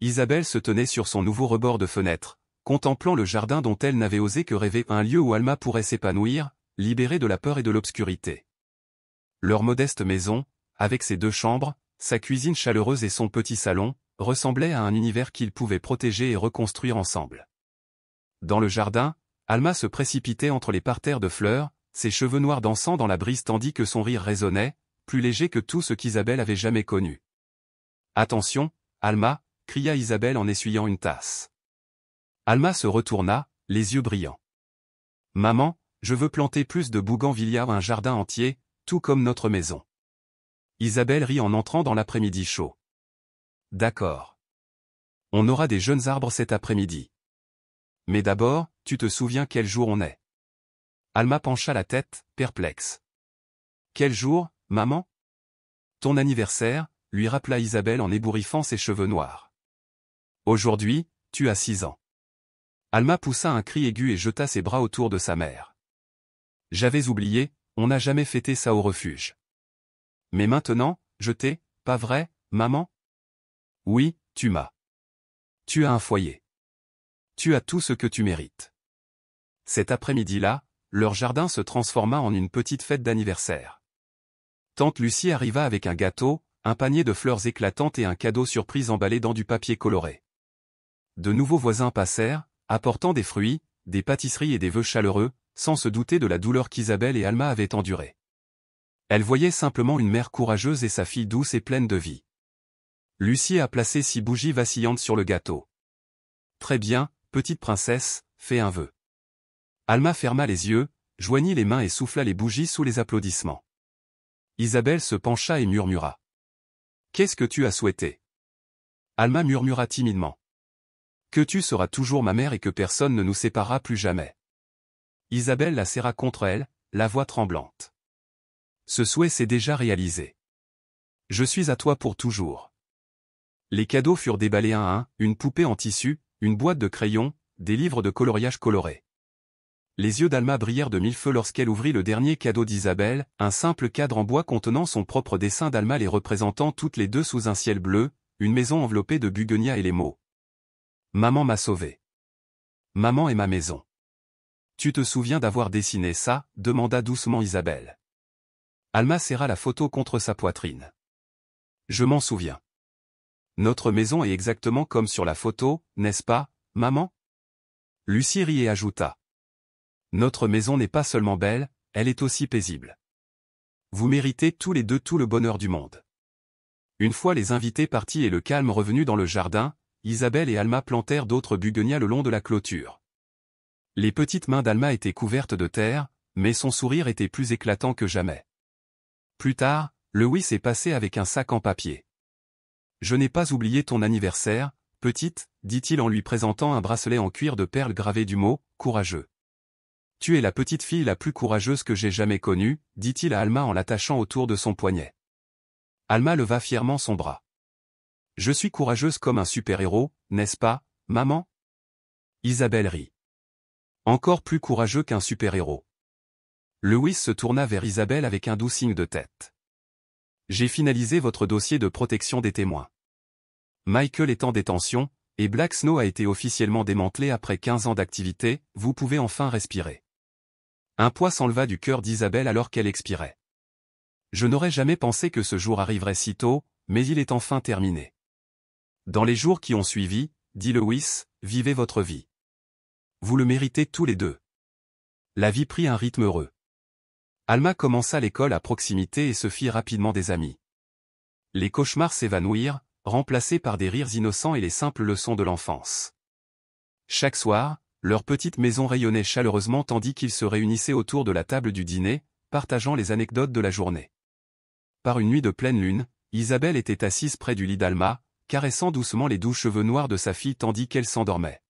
Isabelle se tenait sur son nouveau rebord de fenêtre, contemplant le jardin dont elle n'avait osé que rêver, un lieu où Alma pourrait s'épanouir, libérée de la peur et de l'obscurité. Leur modeste maison, avec ses 2 chambres, sa cuisine chaleureuse et son petit salon, ressemblait à un univers qu'ils pouvaient protéger et reconstruire ensemble. Dans le jardin, Alma se précipitait entre les parterres de fleurs, ses cheveux noirs dansant dans la brise tandis que son rire résonnait, plus léger que tout ce qu'Isabelle avait jamais connu. « Attention, Alma !» cria Isabelle en essuyant une tasse. Alma se retourna, les yeux brillants. « Maman, je veux planter plus de bougainvillias, un jardin entier, tout comme notre maison. » Isabelle rit en entrant dans l'après-midi chaud. « D'accord. On aura des jeunes arbres cet après-midi. Mais d'abord, tu te souviens quel jour on est ?» Alma pencha la tête, perplexe. « Quel jour, maman ?»« Ton anniversaire », lui rappela Isabelle en ébouriffant ses cheveux noirs. « Aujourd'hui, tu as 6 ans. » Alma poussa un cri aigu et jeta ses bras autour de sa mère. « J'avais oublié, on n'a jamais fêté ça au refuge. »« Mais maintenant, je t'ai, pas vrai, maman ?»« Oui, tu m'as. Tu as un foyer. Tu as tout ce que tu mérites. » Cet après-midi-là, leur jardin se transforma en une petite fête d'anniversaire. Tante Lucie arriva avec un gâteau, un panier de fleurs éclatantes et un cadeau surprise emballé dans du papier coloré. De nouveaux voisins passèrent, apportant des fruits, des pâtisseries et des vœux chaleureux, sans se douter de la douleur qu'Isabelle et Alma avaient endurée. Elle voyait simplement une mère courageuse et sa fille douce et pleine de vie. Lucie a placé 6 bougies vacillantes sur le gâteau. « Très bien, petite princesse, fais un vœu. » Alma ferma les yeux, joignit les mains et souffla les bougies sous les applaudissements. Isabelle se pencha et murmura. « Qu'est-ce que tu as souhaité ?» Alma murmura timidement. « Que tu seras toujours ma mère et que personne ne nous séparera plus jamais. » Isabelle la serra contre elle, la voix tremblante. « Ce souhait s'est déjà réalisé. Je suis à toi pour toujours. » Les cadeaux furent déballés un à un, une poupée en tissu, une boîte de crayons, des livres de coloriage colorés. Les yeux d'Alma brillèrent de 1000 feux lorsqu'elle ouvrit le dernier cadeau d'Isabelle, un simple cadre en bois contenant son propre dessin d'Alma les représentant toutes les deux sous un ciel bleu, une maison enveloppée de bugonias et les mots. « Maman m'a sauvé. Maman est ma maison. » « Tu te souviens d'avoir dessiné ça ?» demanda doucement Isabelle. Alma serra la photo contre sa poitrine. « Je m'en souviens. Notre maison est exactement comme sur la photo, n'est-ce pas, maman ?» Lucie rit et ajouta. « Notre maison n'est pas seulement belle, elle est aussi paisible. Vous méritez tous les deux tout le bonheur du monde. » Une fois les invités partis et le calme revenu dans le jardin, Isabelle et Alma plantèrent d'autres bugonias le long de la clôture. Les petites mains d'Alma étaient couvertes de terre, mais son sourire était plus éclatant que jamais. Plus tard, Lewis est passé avec un sac en papier. « Je n'ai pas oublié ton anniversaire, petite, » dit-il en lui présentant un bracelet en cuir de perles gravé du mot « courageux ». « Tu es la petite fille la plus courageuse que j'ai jamais connue, » dit-il à Alma en l'attachant autour de son poignet. Alma leva fièrement son bras. « Je suis courageuse comme un super-héros, n'est-ce pas, maman ?» Isabelle rit. « Encore plus courageux qu'un super-héros. » Lewis se tourna vers Isabelle avec un doux signe de tête. « J'ai finalisé votre dossier de protection des témoins. Michael est en détention, et Black Snow a été officiellement démantelé après 15 ans d'activité, vous pouvez enfin respirer. » Un poids s'enleva du cœur d'Isabelle alors qu'elle expirait. « Je n'aurais jamais pensé que ce jour arriverait si tôt, mais il est enfin terminé. Dans les jours qui ont suivi, dit Lewis, vivez votre vie. Vous le méritez tous les deux. » La vie prit un rythme heureux. Alma commença l'école à proximité et se fit rapidement des amis. Les cauchemars s'évanouirent, remplacés par des rires innocents et les simples leçons de l'enfance. Chaque soir, leur petite maison rayonnait chaleureusement tandis qu'ils se réunissaient autour de la table du dîner, partageant les anecdotes de la journée. Par une nuit de pleine lune, Isabelle était assise près du lit d'Alma, caressant doucement les doux cheveux noirs de sa fille tandis qu'elle s'endormait.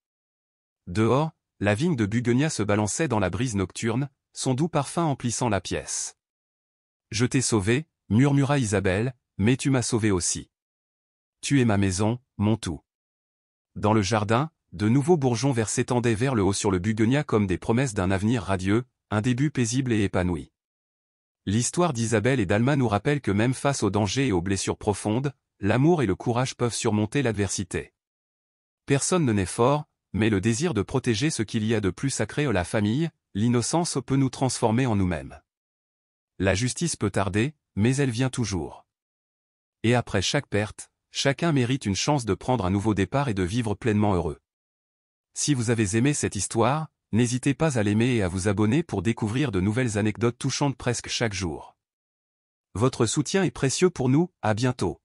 Dehors, la vigne de bugonia se balançait dans la brise nocturne, son doux parfum emplissant la pièce. « Je t'ai sauvé, » murmura Isabelle, « mais tu m'as sauvé aussi. Tu es ma maison, mon tout. » Dans le jardin, de nouveaux bourgeons verts s'étendaient vers le haut sur le bugonia comme des promesses d'un avenir radieux, un début paisible et épanoui. L'histoire d'Isabelle et d'Alma nous rappelle que même face aux dangers et aux blessures profondes, l'amour et le courage peuvent surmonter l'adversité. Personne ne naît fort, mais le désir de protéger ce qu'il y a de plus sacré, la famille, l'innocence peut nous transformer en nous-mêmes. La justice peut tarder, mais elle vient toujours. Et après chaque perte, Chacun mérite une chance de prendre un nouveau départ et de vivre pleinement heureux. Si vous avez aimé cette histoire, n'hésitez pas à l'aimer et à vous abonner pour découvrir de nouvelles anecdotes touchantes presque chaque jour. Votre soutien est précieux pour nous, à bientôt.